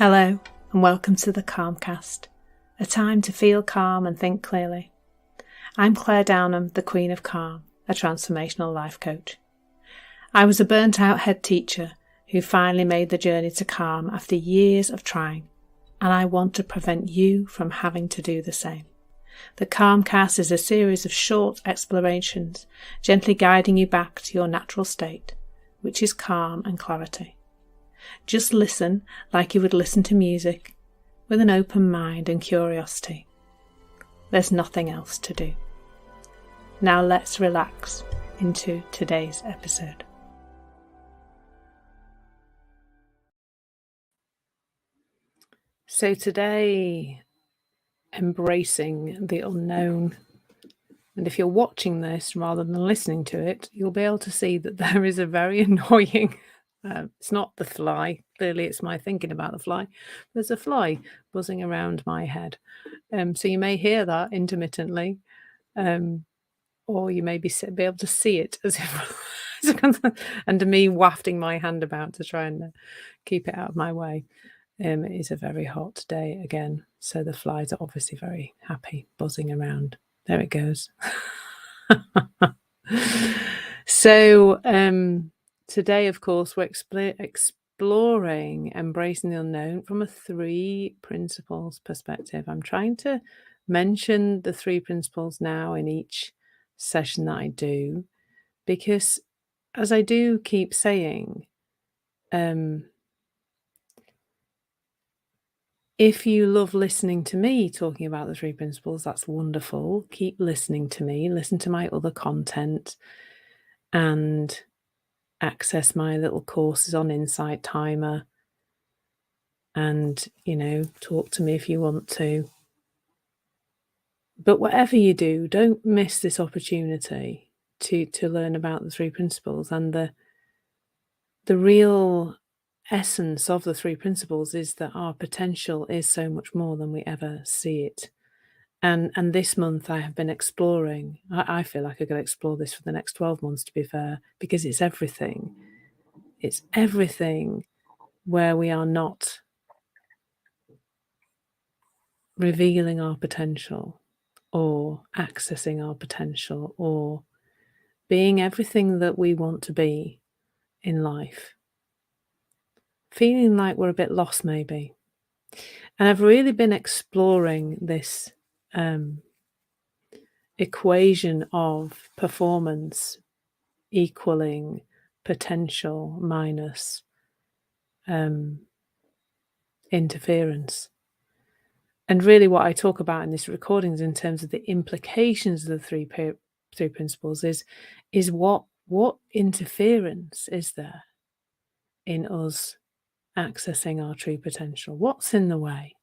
Hello and welcome to the Calmcast, a time to feel calm and think clearly. I'm Clare, the Queen of Calm, a transformational life coach. I was a burnt out head teacher who finally made the journey to calm after years of trying, and I want to prevent you from having to do the same. The Calmcast is a series of short explorations, gently guiding you back to your natural state, which is calm and clarity. Just listen like you would listen to music, with an open mind and curiosity. There's nothing else to do. Now let's relax into today's episode. So today, embracing the unknown. And if you're watching this rather than listening to it, you'll be able to see that there is a very annoying it's not the fly. Clearly, it's my thinking about the fly. There's a fly buzzing around my head. So you may hear that intermittently, or you may be able to see it as if and me wafting my hand about to try and keep it out of my way. It is a very hot day again, so the flies are obviously very happy buzzing around. There it goes. So today, of course, we're exploring embracing the unknown from a 3 principles perspective. I'm trying to mention the 3 principles now in each session that I do, because as I do keep saying, if you love listening to me talking about the 3 principles, that's wonderful. Keep listening to me, listen to my other content, and access my little courses on Insight Timer, and talk to me if you want to. But whatever you do, don't miss this opportunity to learn about the 3 principles. And the real essence of the 3 principles is that our potential is so much more than we ever see it. And this month I have been exploring. I feel like I could explore this for the next 12 months, to be fair, because it's everything. It's everything where we are not revealing our potential or accessing our potential or being everything that we want to be in life. Feeling like we're a bit lost maybe. And I've really been exploring this equation of performance equaling potential minus interference. And really what I talk about in this recording is in terms of the implications of the three principles is what interference is there in us accessing our true potential? What's in the way?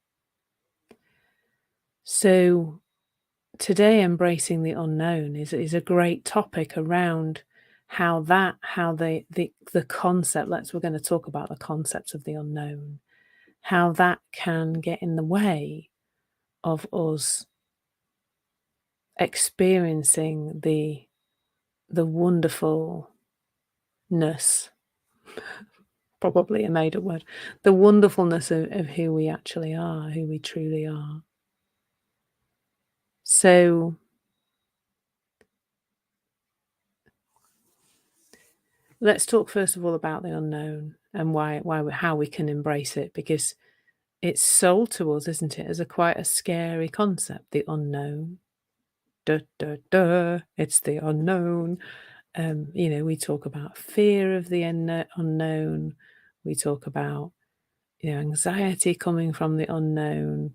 So today, embracing the unknown is a great topic around how the concept, we're going to talk about the concept of the unknown, how that can get in the way of us experiencing the wonderfulness, probably a made-up word, the wonderfulness of who we actually are, who we truly are. So let's talk first of all about the unknown and how we can embrace it, because it's sold to us, isn't it, as quite a scary concept, the unknown. It's the unknown. We talk about fear of the unknown. We talk about anxiety coming from the unknown.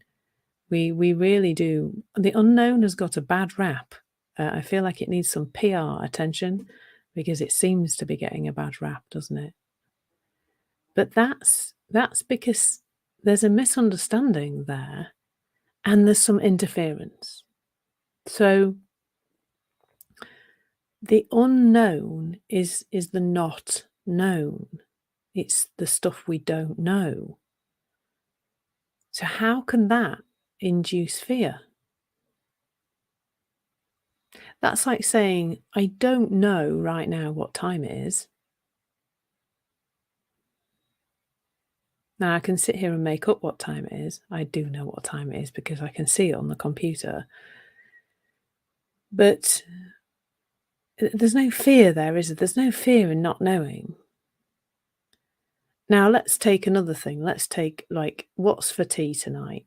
We really do. The unknown has got a bad rap. I feel like it needs some PR attention, because it seems to be getting a bad rap, doesn't it? But that's because there's a misunderstanding there, and there's some interference. So the unknown is the not known. It's the stuff we don't know. So how can that induce fear? That's like saying, I don't know right now what time it is. Now, I can sit here and make up what time it is. I do know what time it is because I can see it on the computer. But there's no fear there, is there? There's no fear in not knowing. Now, let's take another thing. Let's take, like, what's for tea tonight?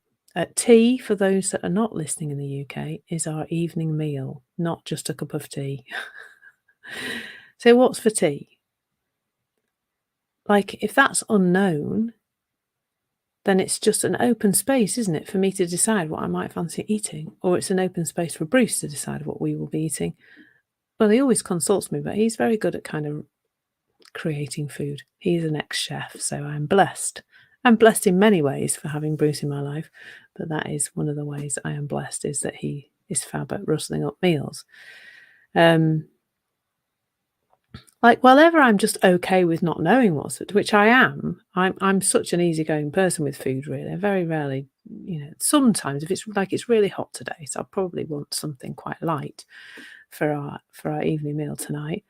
Tea, for those that are not listening in the UK, is our evening meal, not just a cup of tea. So what's for tea? Like, if that's unknown, then it's just an open space, isn't it, for me to decide what I might fancy eating? Or it's an open space for Bruce to decide what we will be eating. Well, he always consults me, but he's very good at kind of creating food. He's an ex-chef, so I'm blessed. I'm blessed in many ways for having Bruce in my life, but that is one of the ways I am blessed, is that he is fab at rustling up meals. Like, whenever I'm just okay with not knowing what's it, which I am, I'm such an easygoing person with food, really. I very rarely, sometimes if it's like it's really hot today, so I'll probably want something quite light for our evening meal tonight.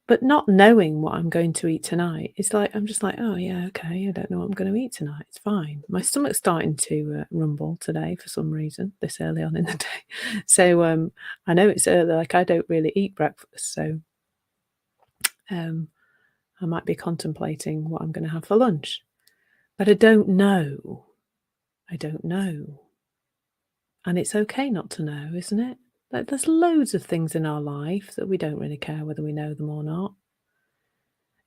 But not knowing what I'm going to eat tonight, it's like I'm just like, oh yeah, okay, I don't know what I'm going to eat tonight. It's fine. My stomach's starting to rumble today for some reason this early on in the day. So I know it's early. Like, I don't really eat breakfast, so I might be contemplating what I'm going to have for lunch. But I don't know. I don't know. And it's okay not to know, isn't it? Like, there's loads of things in our life that we don't really care whether we know them or not.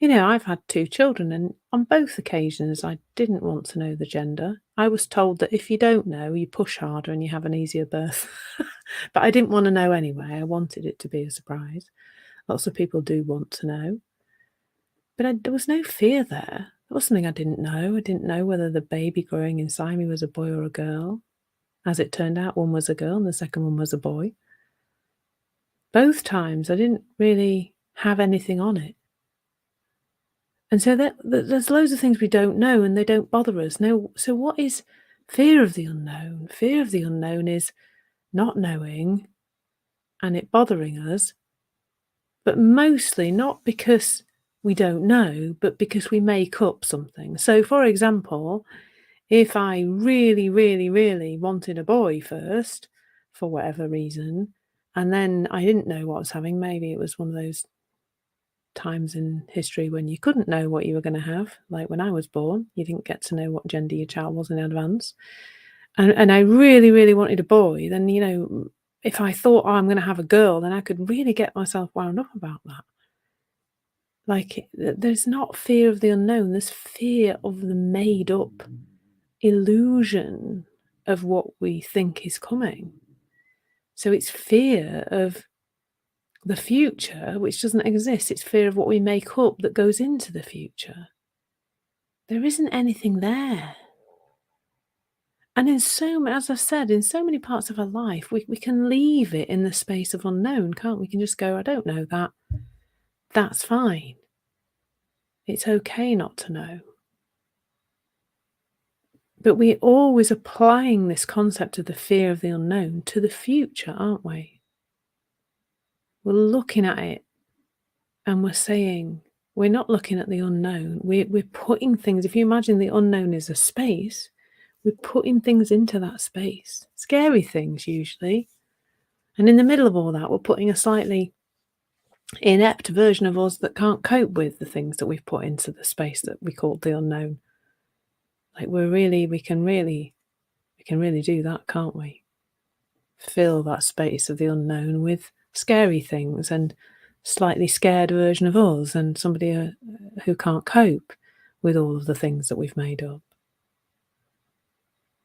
I've had 2 children, and on both occasions I didn't want to know the gender. I was told that if you don't know, you push harder and you have an easier birth. But I didn't want to know anyway. I wanted it to be a surprise. Lots of people do want to know. But there was no fear there. It was something I didn't know. I didn't know whether the baby growing inside me was a boy or a girl. As it turned out, one was a girl and the second one was a boy. Both times I didn't really have anything on it. And so there's loads of things we don't know and they don't bother us. No, so what is fear of the unknown? Fear of the unknown is not knowing and it bothering us, but mostly not because we don't know, but because we make up something. So, for example, if I really, really, really wanted a boy first, for whatever reason, and then I didn't know what I was having, maybe it was one of those times in history when you couldn't know what you were going to have, like when I was born, you didn't get to know what gender your child was in advance. And I really, really wanted a boy, then, if I thought, oh, I'm going to have a girl, then I could really get myself wound up about that. Like, there's not fear of the unknown, there's fear of the made up illusion of what we think is coming. So it's fear of the future, which doesn't exist. It's fear of what we make up that goes into the future. There isn't anything there. And as I've said, in so many parts of our life, we can leave it in the space of unknown, can't we? We can just go, I don't know that. That's fine. It's okay not to know. But we're always applying this concept of the fear of the unknown to the future, aren't we? We're looking at it and we're saying, we're not looking at the unknown. We're putting things, if you imagine the unknown is a space, we're putting things into that space. Scary things, usually. And in the middle of all that, we're putting a slightly inept version of us that can't cope with the things that we've put into the space that we call the unknown. Like, we can really do that, can't we? Fill that space of the unknown with scary things and slightly scared version of us and somebody who can't cope with all of the things that we've made up.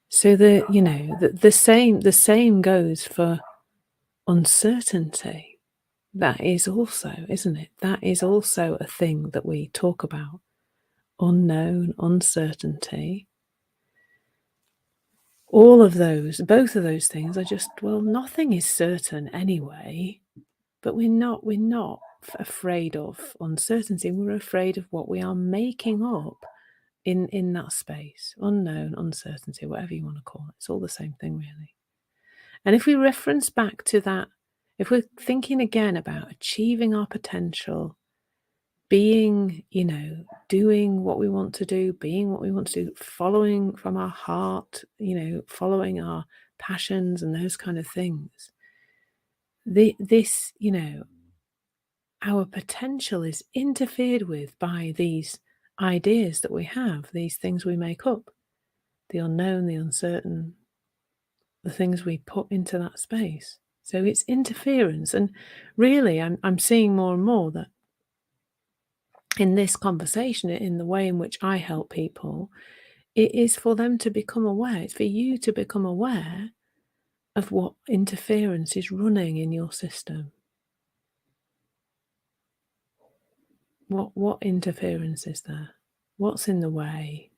So the same goes for uncertainty. That is also, isn't it? That is also a thing that we talk about. Unknown, uncertainty. All of those, both of those things are just, well, nothing is certain anyway. But we're not afraid of uncertainty. We're afraid of what we are making up in that space. Unknown, uncertainty, whatever you want to call it. It's all the same thing, really. And if we reference back to that, if we're thinking again about achieving our potential, being, doing what we want to do, being what we want to do, following from our heart, following our passions and those kind of things. This, our potential is interfered with by these ideas that we have, these things we make up, the unknown, the uncertain, the things we put into that space. So it's interference. And really, I'm seeing more and more that in this conversation, in the way in which I help people, it is for them to become aware. It's for you to become aware of what interference is running in your system. What interference is there? What's in the way?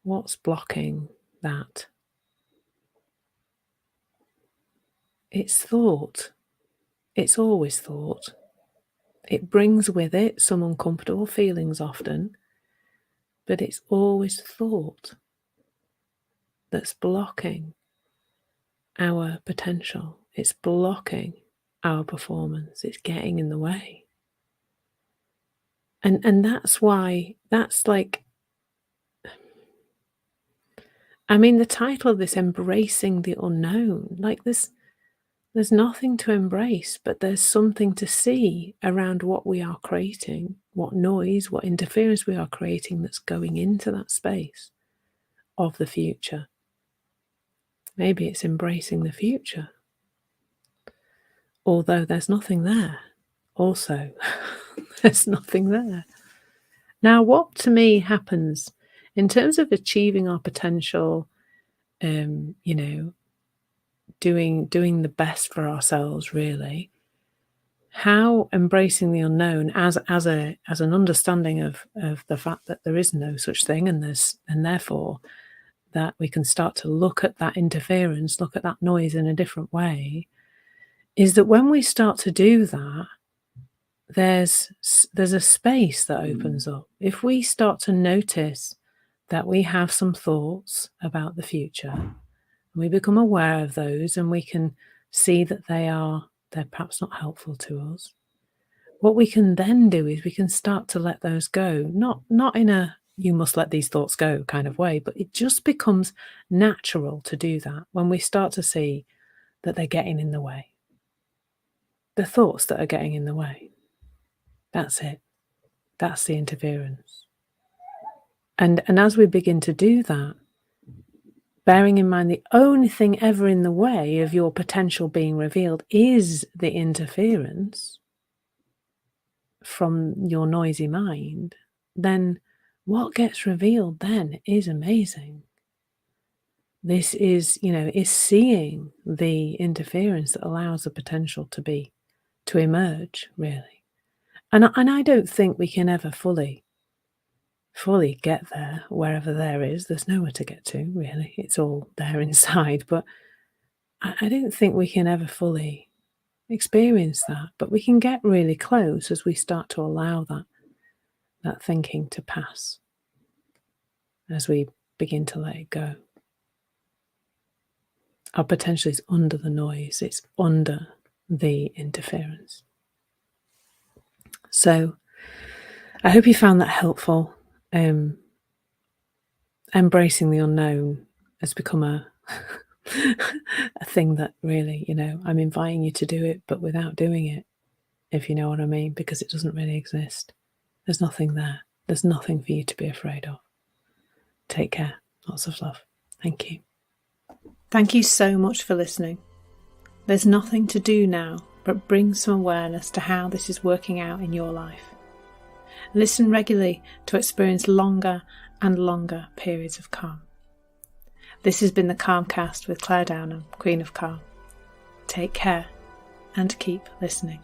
What's blocking that? It's thought. It's always thought. It brings with it some uncomfortable feelings often, but it's always thought that's blocking our potential. It's blocking our performance. It's getting in the way. And that's why, that's like, the title of this, Embracing the Unknown, like there's nothing to embrace, but there's something to see around what we are creating, what noise, what interference we are creating that's going into that space of the future. Maybe it's embracing the future, although there's nothing there. Also, there's nothing there. Now, what to me happens in terms of achieving our potential, doing the best for ourselves, really, how embracing the unknown as an understanding of the fact that there is no such thing, and therefore that we can start to look at that interference, look at that noise in a different way, is that when we start to do that, there's a space that opens up. If we start to notice that we have some thoughts about the future, and we become aware of those, and we can see that they're perhaps not helpful to us, what we can then do is we can start to let those go, not in a you must let these thoughts go kind of way, but it just becomes natural to do that when we start to see that they're getting in the way. The thoughts that are getting in the way. That's it. That's the interference. And as we begin to do that, bearing in mind the only thing ever in the way of your potential being revealed is the interference from your noisy mind, then what gets revealed then is amazing. This is seeing the interference that allows the potential to emerge, really. And I don't think we can ever fully get there, wherever there is. There's nowhere to get to, really. It's all there inside. But I don't think we can ever fully experience that. But we can get really close as we start to allow that thinking to pass, as we begin to let it go. Our potential is under the noise. It's under the interference. So I hope you found that helpful. Embracing the unknown has become a thing that really, I'm inviting you to do it, but without doing it, if you know what I mean, because it doesn't really exist. There's nothing there. There's nothing for you to be afraid of. Take care. Lots of love. Thank you. Thank you so much for listening. There's nothing to do now but bring some awareness to how this is working out in your life. Listen regularly to experience longer and longer periods of calm. This has been the Calmcast with Clare Downham, Queen of Calm. Take care and keep listening.